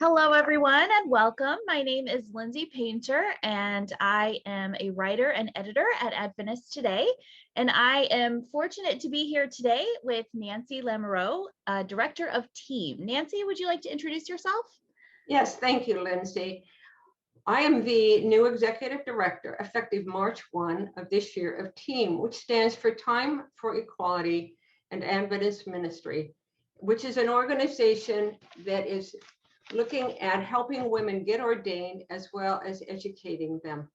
Hello, everyone, and welcome. My name is Lindsay Painter, and I am a writer and editor at Adventist Today. And I am fortunate to be here today with Nancy Lamoreaux, Director of Team. Nancy, would you like to introduce yourself? Yes, thank you, Lindsay. I am the new Executive Director, effective March 1 of this year, of TEAM, which stands for Time for Equality and Adventist Ministry, which is an organization that is looking at helping women get ordained as well as educating them.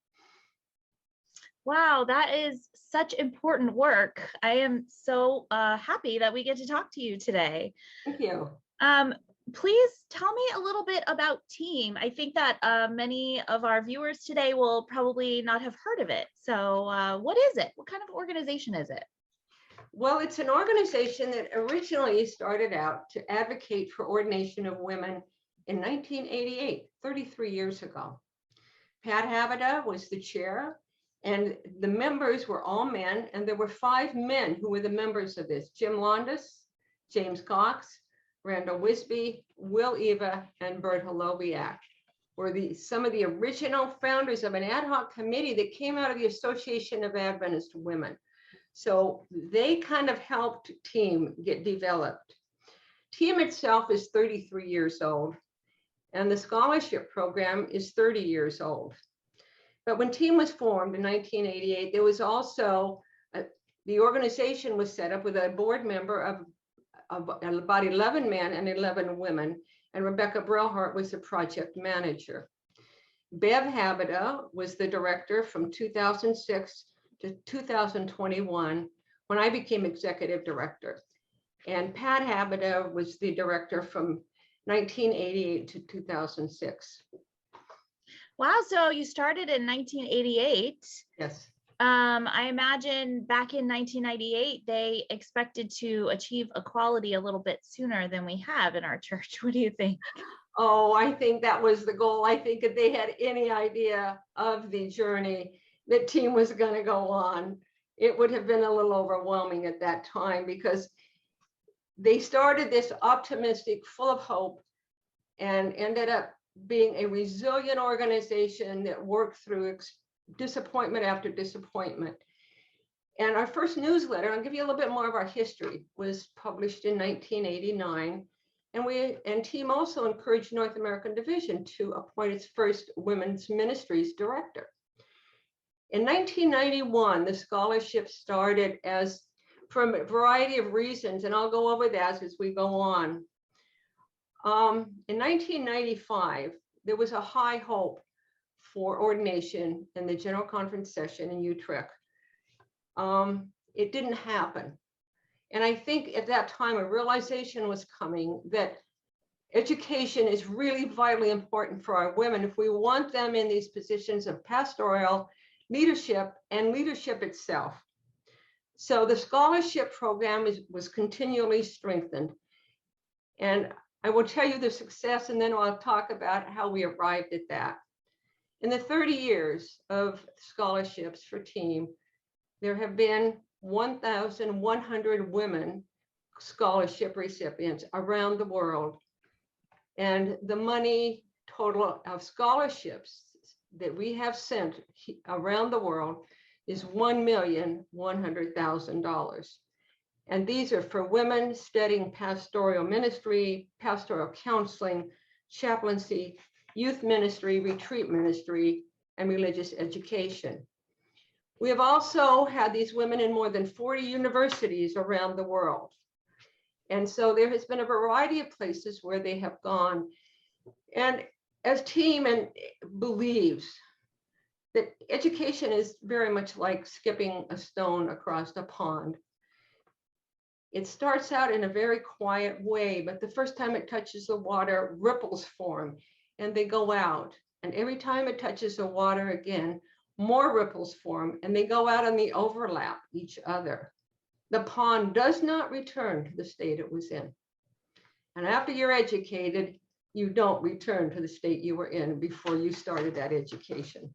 Wow, that is such important work. I am so happy that we get to talk to you today. Thank you. Please tell me a little bit about TEAM. I think that many of our viewers today will probably not have heard of it. So what is it? What kind of organization is it? Well, it's an organization that originally started out to advocate for ordination of women in 1988, 33 years ago. Pat Habida was the chair, and the members were all men, and there were 5 men who were the members of this: Jim Londas, James Cox, Randall Wisby, Will Eva, and Bert Holobiak were some of the original founders of an ad hoc committee that came out of the Association of Adventist Women. So they kind of helped TEAM get developed. TEAM itself is 33 years old, and the scholarship program is 30 years old. But when TEAM was formed in 1988, there was also, the organization was set up with a board member of about 11 men and 11 women, and Rebecca Brelhart was the project manager. Bev Habida was the director from 2006 to 2021, when I became executive director. And Pat Habida was the director from 1988 to 2006. Wow, so you started in 1988. Yes. I imagine back in 1998, they expected to achieve equality a little bit sooner than we have in our church. What do you think? Oh, I think that was the goal. I think if they had any idea of the journey that TEAM was going to go on, it would have been a little overwhelming at that time, because they started this optimistic, full of hope, and ended up being a resilient organization that worked through disappointment after disappointment. And our first newsletter, I'll give you a little bit more of our history, was published in 1989. And TEAM also encouraged North American Division to appoint its first women's ministries director. In 1991, the scholarship started as, for a variety of reasons, and I'll go over that as we go on. In 1995, there was a high hope for ordination in the General Conference session in Utrecht. It didn't happen. And I think at that time, a realization was coming that education is really vitally important for our women if we want them in these positions of pastoral leadership and leadership itself. So the scholarship program was continually strengthened. And I will tell you the success, and then I'll talk about how we arrived at that. In the 30 years of scholarships for TEAM, there have been 1,100 women scholarship recipients around the world. And the money total of scholarships that we have sent around the world is $1,100,000. And these are for women studying pastoral ministry, pastoral counseling, chaplaincy, youth ministry, retreat ministry, and religious education. We have also had these women in more than 40 universities around the world. And so there has been a variety of places where they have gone. And as TEAM believes that education is very much like skipping a stone across a pond. It starts out in a very quiet way, but the first time it touches the water, ripples form and they go out. And every time it touches the water again, more ripples form and they go out and they overlap each other. The pond does not return to the state it was in. And after you're educated, you don't return to the state you were in before you started that education.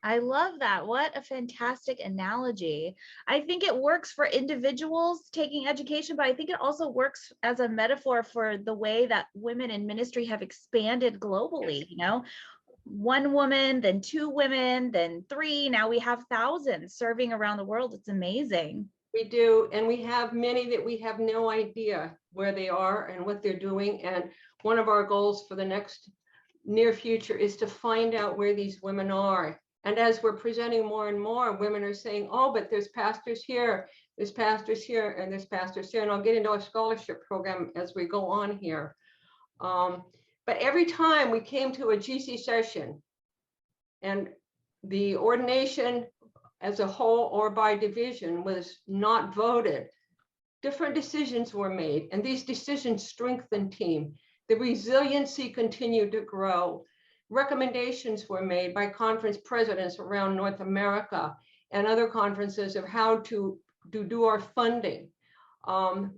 I love that. What a fantastic analogy. I think it works for individuals taking education, but I think it also works as a metaphor for the way that women in ministry have expanded globally. One woman, then two women, then three. Now we have thousands serving around the world. It's amazing. We do, and we have many that we have no idea where they are and what they're doing. And one of our goals for the next near future is to find out where these women are. And as we're presenting more and more, women are saying, oh, but there's pastors here, there's pastors here, and there's pastors here. And I'll get into our scholarship program as we go on here. But every time we came to a GC session and the ordination as a whole or by division was not voted, different decisions were made, and these decisions strengthened team. The resiliency continued to grow. Recommendations were made by conference presidents around North America and other conferences of how to do our funding,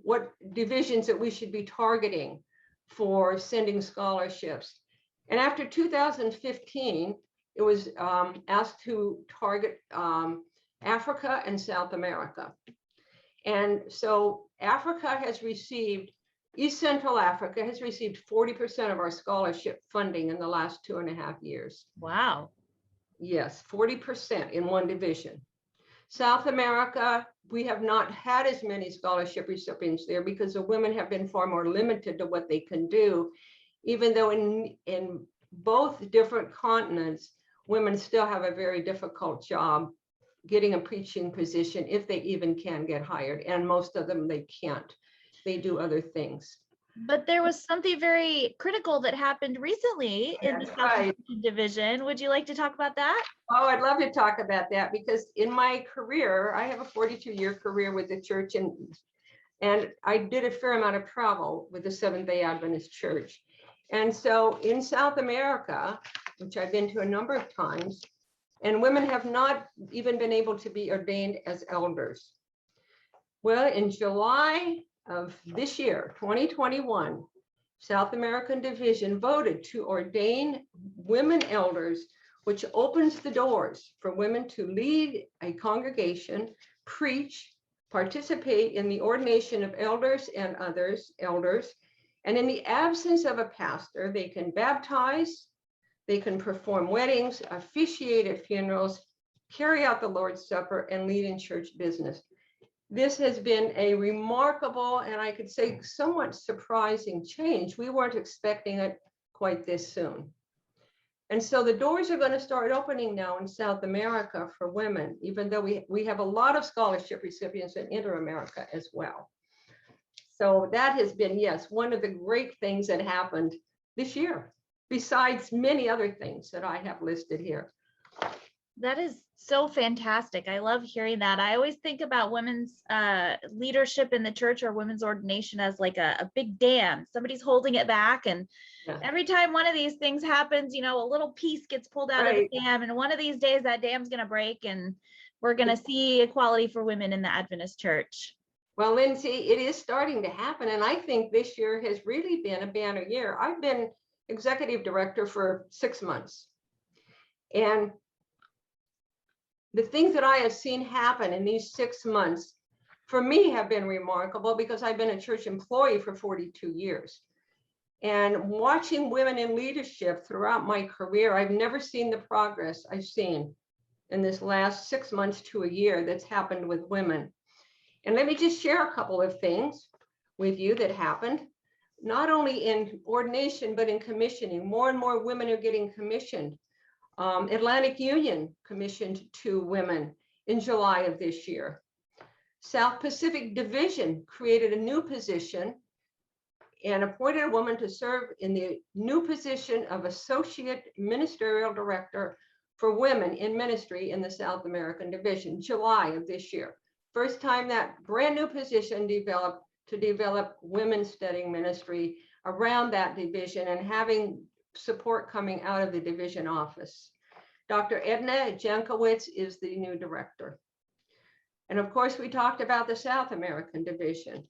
what divisions that we should be targeting for sending scholarships. And after 2015, it was asked to target Africa and South America. And so Africa has received, East Central Africa has received 40% of our scholarship funding in the last 2.5 years. Wow. Yes, 40% in one division. South America, we have not had as many scholarship recipients there because the women have been far more limited to what they can do, even though in both different continents, women still have a very difficult job getting a preaching position if they even can get hired. And most of them, they can't. They do other things. But there was something very critical that happened recently in the South American division. Would you like to talk about that? Oh, I'd love to talk about that because in my career, I have a 42-year career with the church, and I did a fair amount of travel with the Seventh-day Adventist Church. And so in South America, which I've been to a number of times, and women have not even been able to be ordained as elders. Well, in July of this year, 2021, South American Division voted to ordain women elders, which opens the doors for women to lead a congregation, preach, participate in the ordination of elders and elders. And in the absence of a pastor, they can baptize, they can perform weddings, officiate at funerals, carry out the Lord's Supper, and lead in church business. This has been a remarkable, and I could say somewhat surprising change. We weren't expecting it quite this soon. And so the doors are going to start opening now in South America for women, even though we have a lot of scholarship recipients in Inter-America as well. So that has been, yes, one of the great things that happened this year, besides many other things that I have listed here. That is so fantastic. I love hearing that. I always think about women's leadership in the church or women's ordination as like a big dam. Somebody's holding it back. And every time one of these things happens, a little piece gets pulled out of the dam. And one of these days that dam's going to break and we're going to see equality for women in the Adventist church. Well, Lindsay, it is starting to happen. And I think this year has really been a banner year. I've been executive director for 6 months. And the things that I have seen happen in these 6 months, for me, have been remarkable because I've been a church employee for 42 years. And watching women in leadership throughout my career, I've never seen the progress I've seen in this last 6 months to a year that's happened with women. And let me just share a couple of things with you that happened, not only in ordination, but in commissioning. More and more women are getting commissioned. Atlantic Union commissioned 2 women in July of this year. South Pacific Division created a new position and appointed a woman to serve in the new position of Associate Ministerial Director for Women in Ministry in the South American Division, July of this year. First time that brand new position developed to develop women studying ministry around that division and having support coming out of the division office. Dr. Edna Jankowitz is the new director. And of course, we talked about the South American division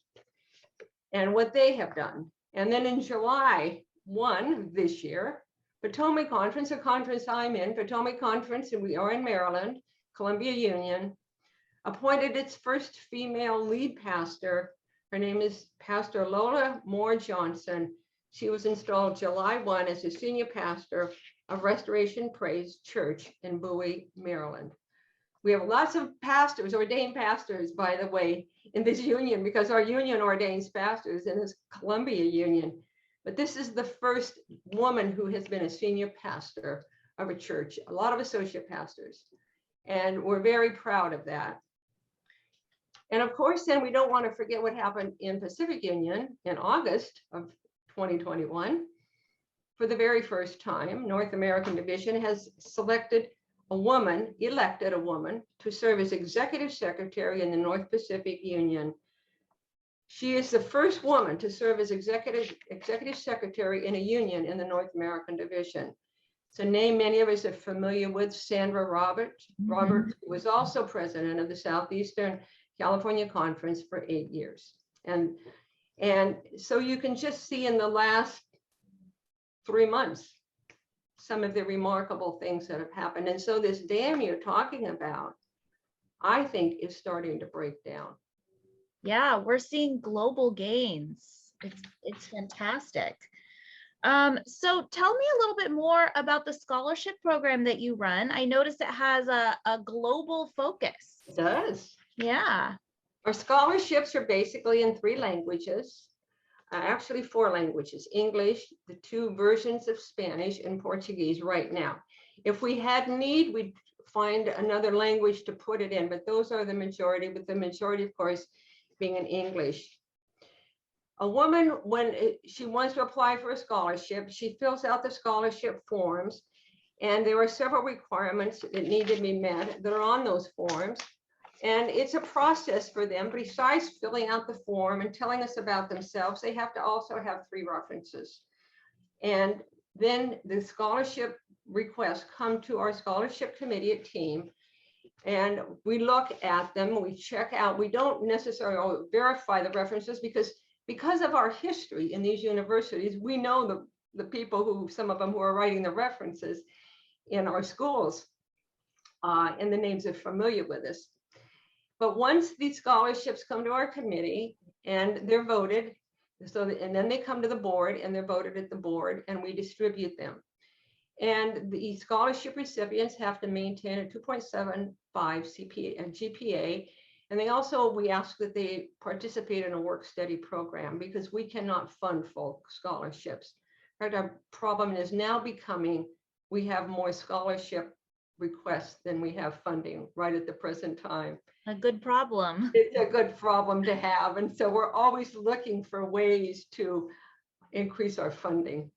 and what they have done. And then in July 1 this year, Potomac Conference, a conference I'm in, Potomac Conference, and we are in Maryland, Columbia Union, appointed its first female lead pastor. Her name is Pastor Lola Moore Johnson. She was installed July 1 as a senior pastor of Restoration Praise Church in Bowie, Maryland. We have lots of pastors, ordained pastors, by the way, in this union, because our union ordains pastors in this Columbia Union. But this is the first woman who has been a senior pastor of a church, a lot of associate pastors. And we're very proud of that. And of course, then we don't want to forget what happened in Pacific Union in August of 2021. For the very first time, North American Division has elected a woman to serve as executive secretary in the North Pacific Union. She is the first woman to serve as executive secretary in a union in the North American Division. It's a name many of us are familiar with, Sandra Roberts. Roberts was also president of the Southeastern California Conference for 8 years. And so you can just see in the last 3 months, some of the remarkable things that have happened. And so this dam you're talking about, I think, is starting to break down. Yeah, we're seeing global gains. It's fantastic. So tell me a little bit more about the scholarship program that you run. I noticed it has a global focus. It does. Yeah. Our scholarships are basically in 3 languages, actually 4 languages: English, the 2 versions of Spanish, and Portuguese right now. If we had need, we'd find another language to put it in, but those are the majority, with the majority, of course, being in English. A woman, when she wants to apply for a scholarship, she fills out the scholarship forms, and there are several requirements that need to be met that are on those forms. And it's a process for them. Besides filling out the form and telling us about themselves, they have to also have 3 references. And then the scholarship requests come to our scholarship committee at team, and we look at them, we check out. We don't necessarily verify the references because of our history in these universities. We know the people who, some of them who are writing the references in our schools, and the names are familiar with us. But once these scholarships come to our committee and they're voted, and then they come to the board and they're voted at the board, and we distribute them. And the scholarship recipients have to maintain a 2.75 GPA. And we ask that they participate in a work study program, because we cannot fund full scholarships. In fact, our problem is now becoming, we have more scholarship requests than we have funding right at the present time. A good problem. It's a good problem to have. And so we're always looking for ways to increase our funding.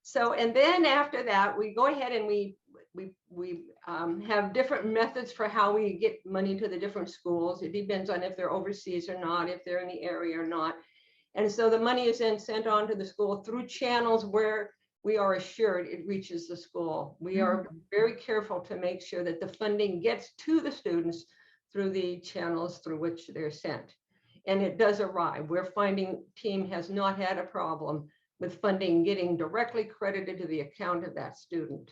So, and then after that, we go ahead and we have different methods for how we get money to the different schools. It depends on if they're overseas or not, if they're in the area or not. And so the money is then sent on to the school through channels where we are assured it reaches the school. We are very careful to make sure that the funding gets to the students through the channels through which they're sent. And it does arrive. We're finding team has not had a problem with funding getting directly credited to the account of that student.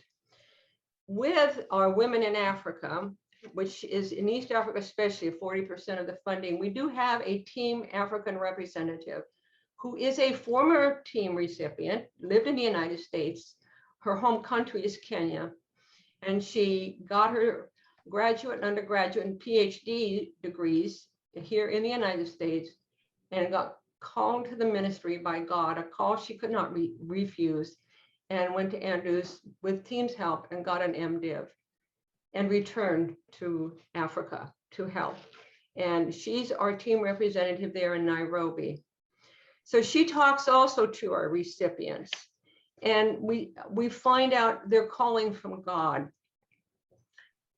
With our Women in Africa, which is in East Africa, especially 40% of the funding, we do have a Team African representative who is a former team recipient, lived in the United States. Her home country is Kenya. And she got her graduate and undergraduate and PhD degrees here in the United States, and got called to the ministry by God, a call she could not refuse, and went to Andrews with team's help and got an MDiv and returned to Africa to help. And she's our team representative there in Nairobi. So she talks also to our recipients, and we find out they're calling from God,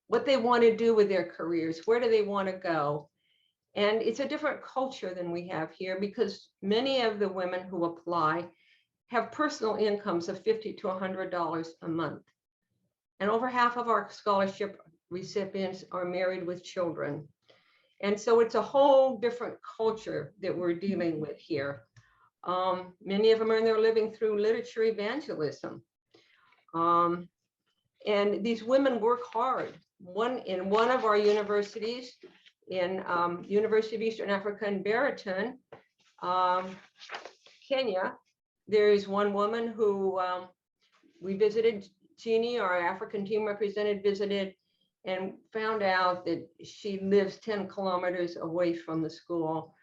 what they want to do with their careers, where do they want to go. And it's a different culture than we have here, because many of the women who apply have personal incomes of $50 to $100 a month. And over half of our scholarship recipients are married with children. And so it's a whole different culture that we're dealing with here. Many of them earn their living through literature evangelism. And these women work hard. In one of our universities, in University of Eastern Africa in Bariton, Kenya, there is one woman who we visited. Jeannie, our African team representative, visited and found out that she lives 10 kilometers away from the school.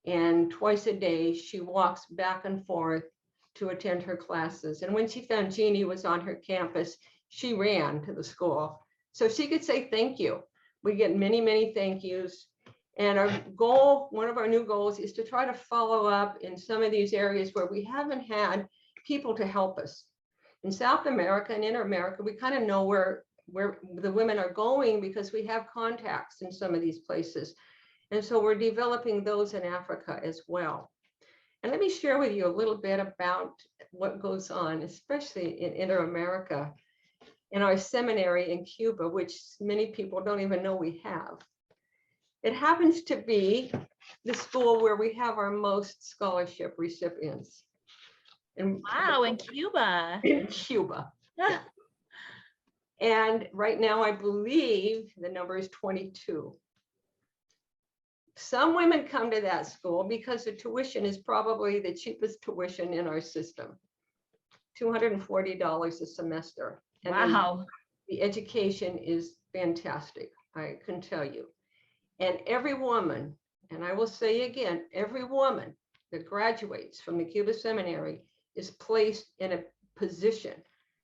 And twice a day, she walks back and forth to attend her classes. And when she found Jeannie was on her campus, she ran to the school so she could say thank you. We get many, many thank yous. And our goal, one of our new goals, is to try to follow up in some of these areas where we haven't had people to help us. In South America and in America, we kind of know where the women are going because we have contacts in some of these places. And so we're developing those in Africa as well. And let me share with you a little bit about what goes on, especially in Inter-America, in our seminary in Cuba, which many people don't even know we have. It happens to be the school where we have our most scholarship recipients. Wow, in Cuba. In Cuba. Yeah. And right now, I believe the number is 22. Some women come to that school because the tuition is probably the cheapest tuition in our system, $240 a semester. And wow. The education is fantastic, I can tell you. And every woman, and I will say again, every woman that graduates from the Cuba Seminary is placed in a position,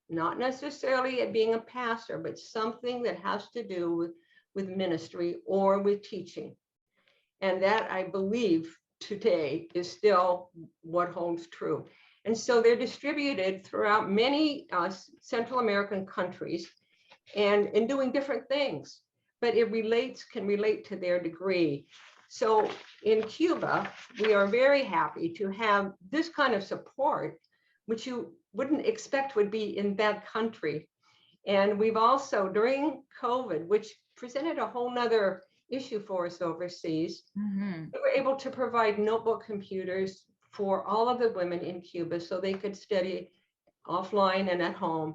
not necessarily at being a pastor, but something that has to do with ministry or with teaching. And that, I believe, today is still what holds true. And so they're distributed throughout many Central American countries and in doing different things, but it can relate to their degree. So in Cuba, we are very happy to have this kind of support, which you wouldn't expect would be in that country. And we've also, during COVID, which presented a whole nother issue for us overseas, we were able to provide notebook computers for all of the women in Cuba so they could study offline and at home.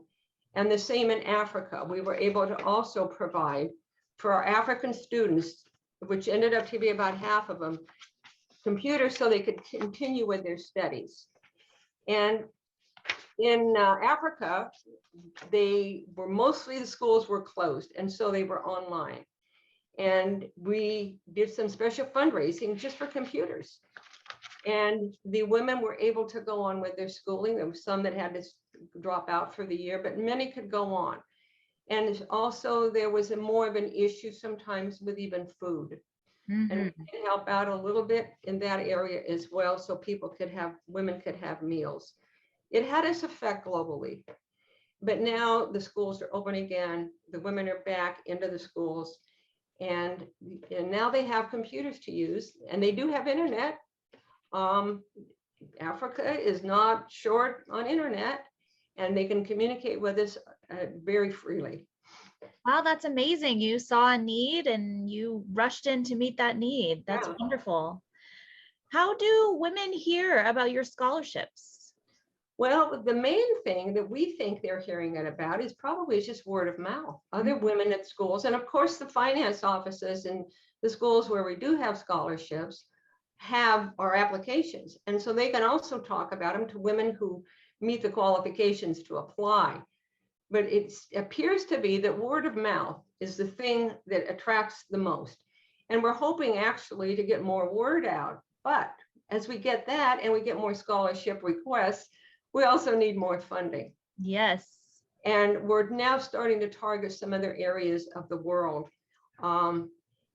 And the same in Africa. We were able to also provide for our African students, which ended up to be about half of them, computers so they could continue with their studies. And in Africa, the schools were closed, and so they were online. And we did some special fundraising just for computers. And the women were able to go on with their schooling. There were some that had to drop out for the year, but many could go on. And also there was more of an issue sometimes with even food. And we can help out a little bit in that area as well, so women could have meals. It had its effect globally. But now the schools are open again. The women are back into the schools. And now they have computers to use, and they do have internet. Africa is not short on internet, and they can communicate with us very freely. Wow, that's amazing. You saw a need and you rushed in to meet that need. That's wonderful. How do women hear about your scholarships? Well, the main thing that we think they're hearing it about is probably just word of mouth. Other women at schools, and of course the finance offices in the schools where we do have scholarships have our applications. And so they can also talk about them to women who meet the qualifications to apply. But it appears to be that word of mouth is the thing that attracts the most. And we're hoping actually to get more word out. But as we get that and we get more scholarship requests, we also need more funding. Yes. And we're now starting to target some other areas of the world.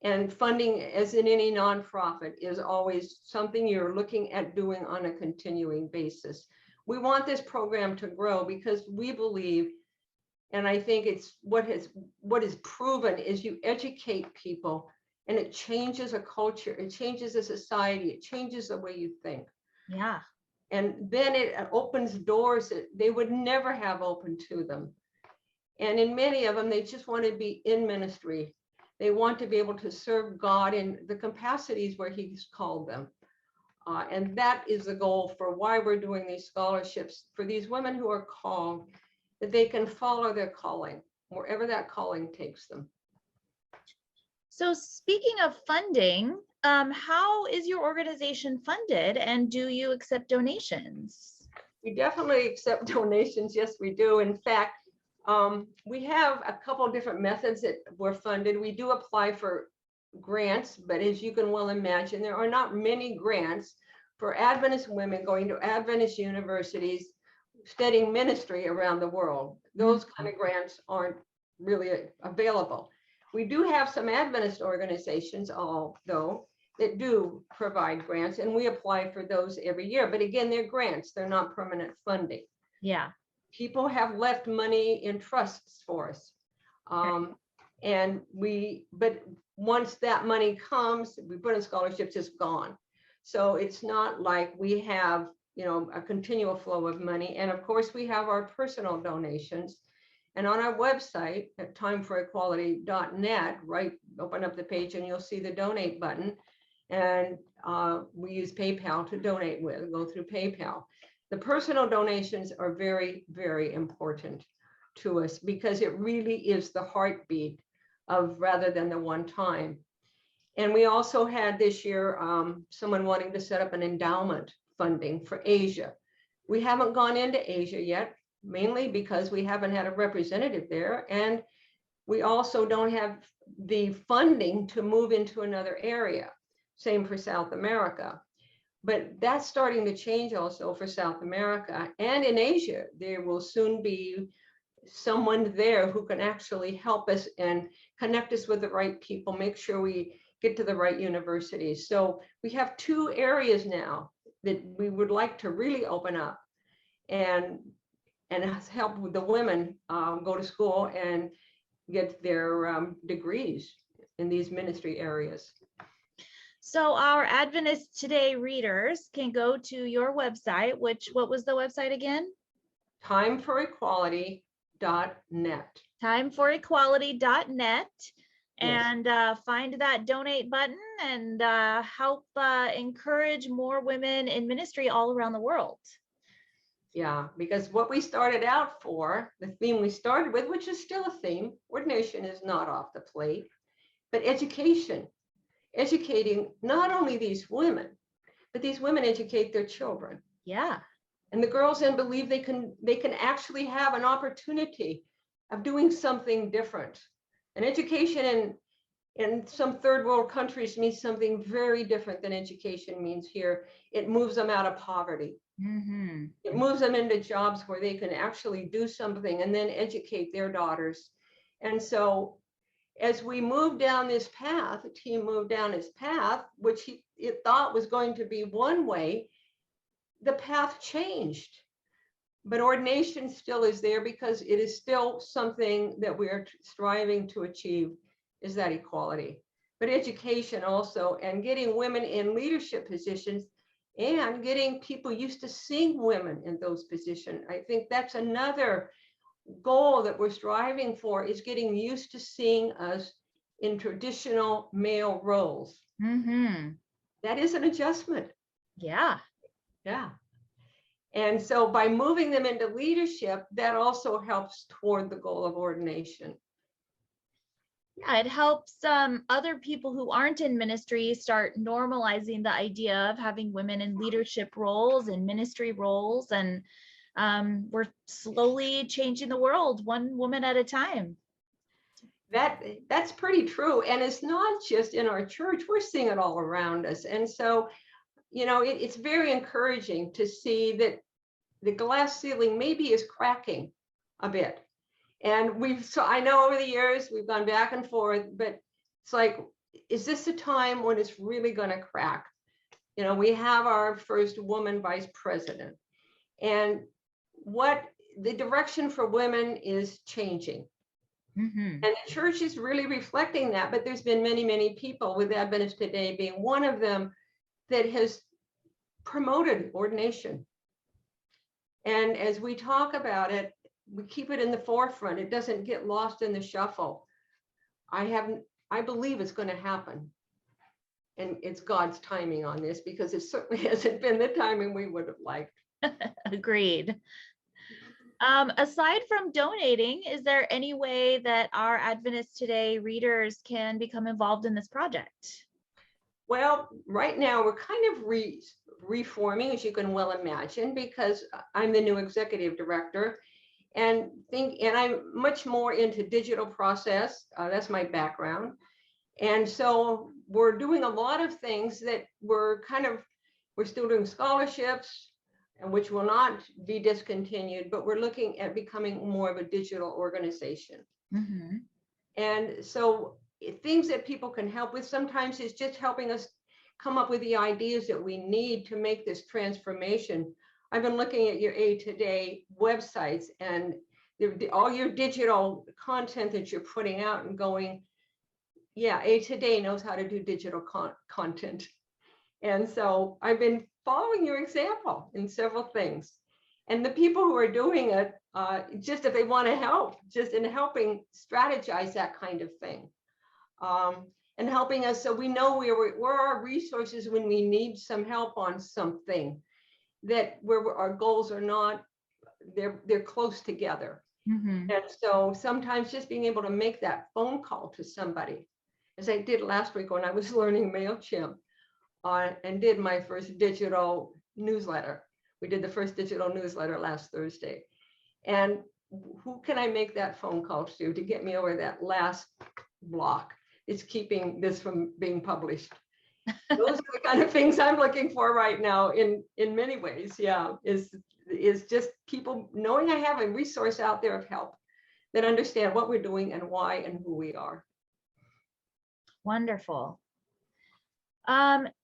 And funding, as in any nonprofit, is always something you're looking at doing on a continuing basis. We want this program to grow because we believe, and I think it's what is proven, is you educate people and it changes a culture, it changes a society, it changes the way you think. Yeah. And then it opens doors that they would never have open to them. And in many of them, they just want to be in ministry. They want to be able to serve God in the capacities where He's called them. And that is the goal for why we're doing these scholarships for these women who are called. that they can follow their calling, wherever that calling takes them. So speaking of funding, how is your organization funded, and do you accept donations? We definitely accept donations. Yes, we do. In fact, we have a couple different methods that we're funded. We do apply for grants, but as you can well imagine, there are not many grants for Adventist women going to Adventist universities studying ministry around the world. Those kind of grants aren't really available. We do have some Adventist organizations, although, that do provide grants, and we apply for those every year. But again, they're grants, they're not permanent funding. Yeah. People have left money in trusts for us. But once that money comes, we put in scholarships, it's gone. So it's not like we have, a continual flow of money. And of course, we have our personal donations. And on our website at timeforequality.net, right, open up the page and you'll see the donate button. And we use PayPal to donate with, go through PayPal. The personal donations are very, very important to us because it really is the heartbeat of rather than the one time. And we also had this year someone wanting to set up an endowment funding for Asia. We haven't gone into Asia yet, mainly because we haven't had a representative there. And we also don't have the funding to move into another area. Same for South America. But that's starting to change also for South America. And in Asia, there will soon be someone there who can actually help us and connect us with the right people, make sure we get to the right universities. So we have 2 areas now that we would like to really open up and help with the women go to school and get their degrees in these ministry areas. So our Adventist Today readers can go to your website, what was the website again? Timeforequality.net. Timeforequality.net. Yes. And find that donate button and help encourage more women in ministry all around the world. Yeah, because what we started out for, the theme we started with, which is still a theme, ordination is not off the plate, but education. Educating not only these women, but these women educate their children. Yeah. And the girls then believe they can actually have an opportunity of doing something different. And education in some third world countries means something very different than education means here. It moves them out of poverty. Mm-hmm. It moves them into jobs where they can actually do something and then educate their daughters. And so as we moved down this path, the team moved down this path, which it thought was going to be one way, the path changed. But ordination still is there because it is still something that we are striving to achieve, is that equality. But education also, and getting women in leadership positions and getting people used to seeing women in those positions. I think that's another goal that we're striving for, is getting used to seeing us in traditional male roles. Mm-hmm. That is an adjustment. Yeah. Yeah. And so by moving them into leadership, that also helps toward the goal of ordination. Yeah, it helps other people who aren't in ministry start normalizing the idea of having women in leadership roles and ministry roles. And we're slowly changing the world one woman at a time. That's pretty true. And it's not just in our church, we're seeing it all around us. And so, it's very encouraging to see that the glass ceiling maybe is cracking a bit. And I know over the years we've gone back and forth, but it's like, is this a time when it's really going to crack? We have our first woman vice president, and what the direction for women is changing. Mm-hmm. And the church is really reflecting that, but there's been many, many people, with Adventist Today being one of them, that has promoted ordination. And as we talk about it, we keep it in the forefront. It doesn't get lost in the shuffle. I believe it's going to happen. And it's God's timing on this, because it certainly hasn't been the timing we would have liked. Agreed. Aside from donating, is there any way that our Adventist Today readers can become involved in this project? Well, right now we're kind of reforming, as you can well imagine, because I'm the new executive director, and I'm much more into digital process. That's my background. And so we're doing a lot of things that we're still doing scholarships, and which will not be discontinued, but we're looking at becoming more of a digital organization. Mm-hmm. And so things that people can help with sometimes is just helping us come up with the ideas that we need to make this transformation. I've been looking at your A Today websites and all your digital content that you're putting out and going, yeah, A Today knows how to do digital content. And so I've been following your example in several things. And the people who are doing it, just if they want to help, just in helping strategize that kind of thing. And helping us so we know where our resources when we need some help on something, that where our goals are not, they're close together. Mm-hmm. And so sometimes just being able to make that phone call to somebody, as I did last week when I was learning MailChimp, and did my first digital newsletter. We did the first digital newsletter last Thursday. And who can I make that phone call to get me over that last block? It's keeping this from being published. Those are the kind of things I'm looking for right now in many ways. Yeah, is just people knowing I have a resource out there of help that understand what we're doing and why and who we are. Wonderful.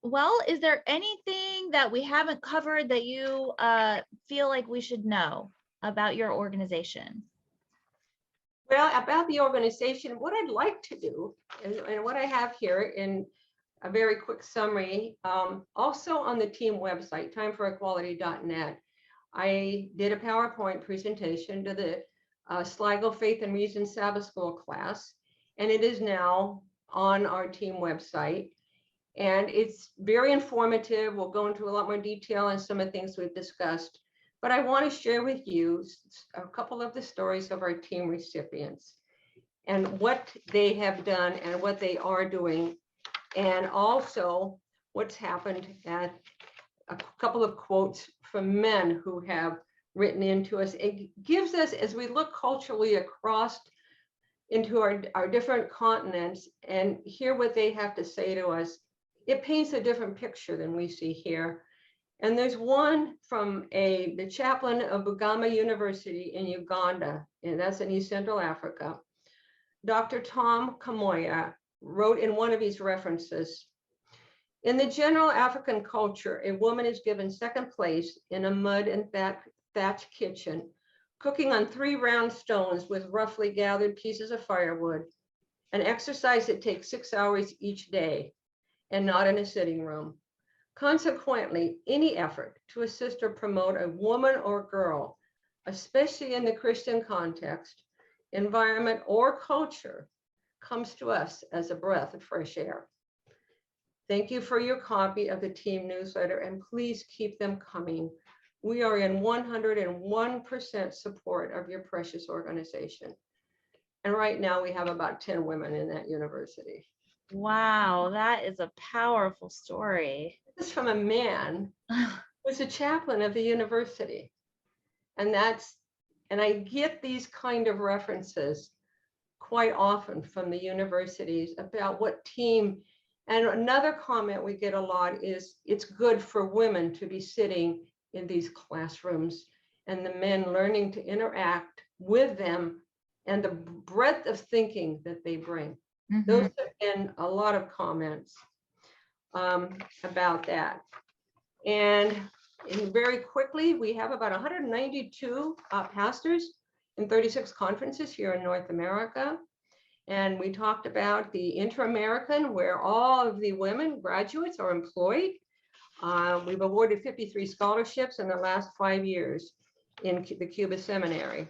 Well, is there anything that we haven't covered that you feel like we should know about your organization? Well, about the organization, what I'd like to do, and what I have here in a very quick summary, also on the team website, timefореquality.net, I did a PowerPoint presentation to the Sligo Faith and Reason Sabbath School class, and it is now on our team website. And it's very informative. We'll go into a lot more detail on some of the things we've discussed. But I want to share with you a couple of the stories of our team recipients and what they have done and what they are doing, and also what's happened, at a couple of quotes from men who have written into us. It gives us, as we look culturally across into our different continents and hear what they have to say to us, it paints a different picture than we see here. And there's one from the chaplain of Bugama University in Uganda, and that's in East Central Africa. Dr. Tom Kamoya wrote in one of his references, in the general African culture, a woman is given second place in a mud and thatch kitchen, cooking on 3 round stones with roughly gathered pieces of firewood, an exercise that takes 6 hours each day, and not in a sitting room. Consequently, any effort to assist or promote a woman or girl, especially in the Christian context, environment, or culture, comes to us as a breath of fresh air. Thank you for your copy of the team newsletter, and please keep them coming. We are in 101% support of your precious organization. And right now we have about 10 women in that university. Wow, that is a powerful story. This is from a man who's a chaplain of the university. And I get these kind of references quite often from the universities about what team. And another comment we get a lot is it's good for women to be sitting in these classrooms and the men learning to interact with them and the breadth of thinking that they bring. Mm-hmm. Those have been a lot of comments about that. And very quickly, we have about 192 pastors in 36 conferences here in North America. And we talked about the Inter-American, where all of the women graduates are employed. We've awarded 53 scholarships in the last 5 years in the Cuba Seminary.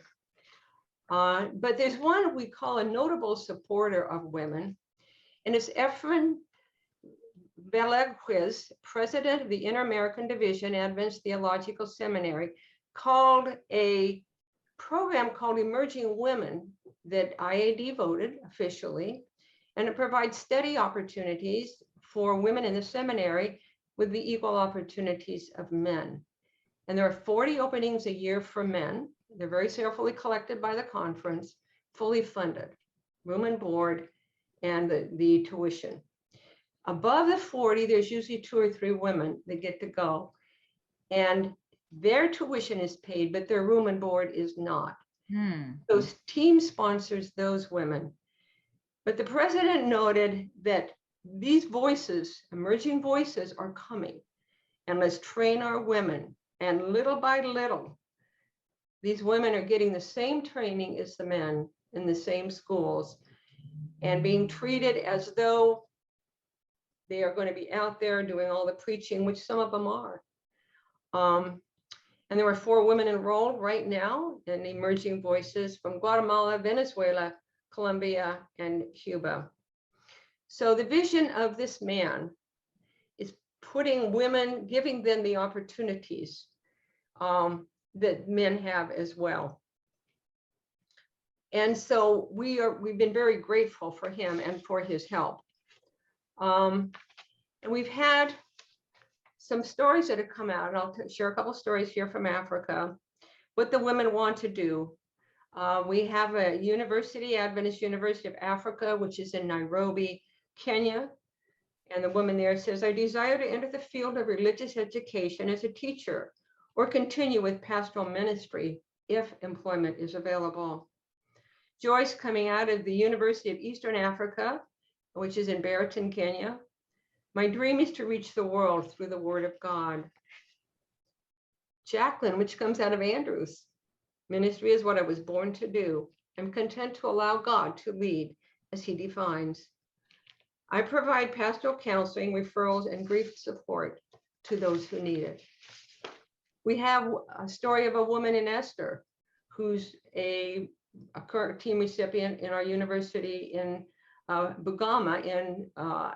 But there's one we call a notable supporter of women, and it's Efren Velasquez, president of the Inter-American Division, Adventist Theological Seminary, called a program called Emerging Women that IAD voted officially, and it provides steady opportunities for women in the seminary with the equal opportunities of men. And there are 40 openings a year for men. They're very carefully collected by the conference, fully funded, room and board, and the tuition. Above the 40, there's usually 2 or 3 women that get to go. And their tuition is paid, but their room and board is not. Those team sponsors those women. But the president noted that these voices, emerging voices, are coming. And let's train our women. And little by little, these women are getting the same training as the men in the same schools and being treated as though they are going to be out there doing all the preaching, which some of them are. And there are 4 women enrolled right now in Emerging Voices from Guatemala, Venezuela, Colombia, and Cuba. So the vision of this man is putting women, giving them the opportunities that men have as well. And so we've been very grateful for him and for his help. And we've had some stories that have come out, and I'll share a couple stories here from Africa, what the women want to do. We have a university, Adventist University of Africa, which is in Nairobi, Kenya. And the woman there says, I desire to enter the field of religious education as a teacher or continue with pastoral ministry if employment is available. Joyce, coming out of the University of Eastern Africa, which is in Bariton, Kenya. My dream is to reach the world through the word of God. Jacqueline, which comes out of Andrews. Ministry is what I was born to do. I'm content to allow God to lead as he defines. I provide pastoral counseling, referrals, and grief support to those who need it. We have a story of a woman in Esther, who's a current team recipient in our university in Bugama,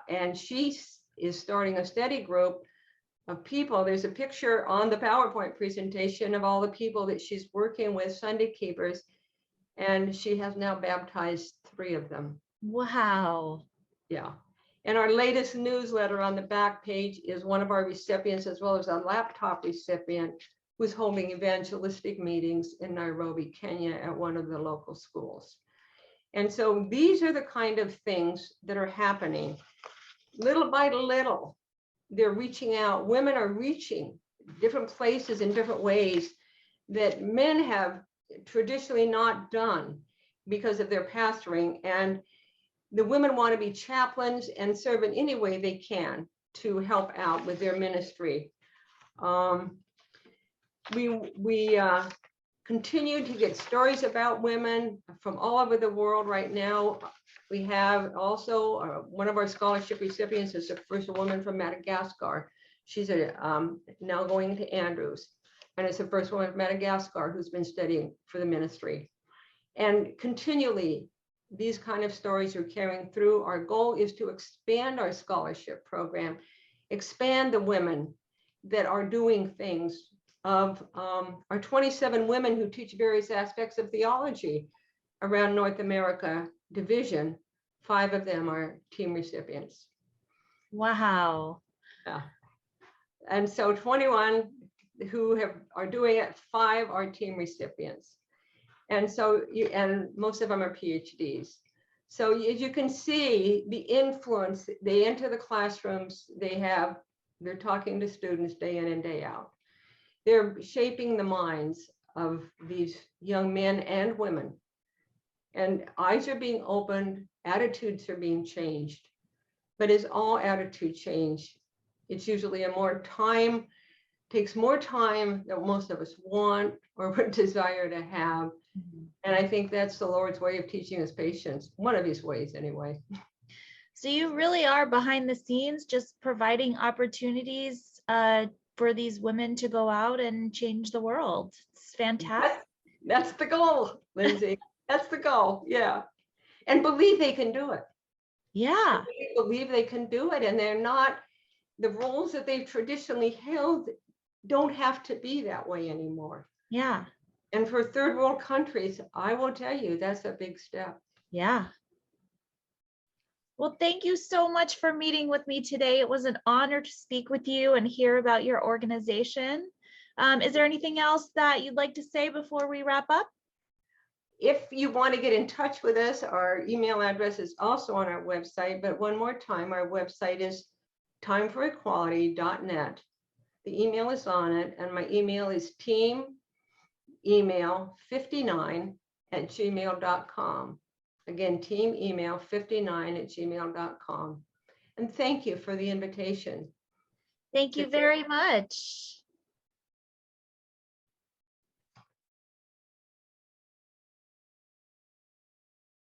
and she is starting a study group of people. There's a picture on the PowerPoint presentation of all the people that she's working with, Sunday keepers, and she has now baptized 3 of them. Wow. Yeah. And our latest newsletter on the back page is one of our recipients, as well as a laptop recipient, who's holding evangelistic meetings in Nairobi, Kenya, at one of the local schools. And so these are the kind of things that are happening. Little by little, they're reaching out. Women are reaching different places in different ways that men have traditionally not done because of their pastoring. And the women want to be chaplains and serve in any way they can to help out with their ministry. We continue to get stories about women from all over the world right now. We have also one of our scholarship recipients is the first woman from Madagascar. She's now going to Andrews, and it's the first woman from Madagascar who's been studying for the ministry. And continually, these kind of stories are carrying through. Our goal is to expand our scholarship program, expand the women that are doing things. Of our 27 women who teach various aspects of theology around North America division, 5 of them are team recipients. Wow. Yeah. And so 21 who are doing it, 5 are team recipients. And so, and most of them are PhDs. So as you can see, the influence, they enter the classrooms, they're talking to students day in and day out. They're shaping the minds of these young men and women. And eyes are being opened, attitudes are being changed. But as all attitude change, it's usually takes more time than most of us want or would desire to have. And I think that's the Lord's way of teaching us patience, one of his ways anyway. So you really are behind the scenes, just providing opportunities for these women to go out and change the world. It's fantastic. That's the goal, Lindsay. That's the goal. Yeah. And believe they can do it. Yeah. They believe they can do it. And they're not, the roles that they've traditionally held don't have to be that way anymore. Yeah. And for third world countries, I will tell you, that's a big step. Yeah. Well, thank you so much for meeting with me today. It was an honor to speak with you and hear about your organization. Is there anything else that you'd like to say before we wrap up? If you want to get in touch with us, our email address is also on our website. But one more time, our website is timeforequality.net. The email is on it, and my email is teamemail59@gmail.com. Again, teamemail59@gmail.com. And thank you for the invitation. Thank you very much.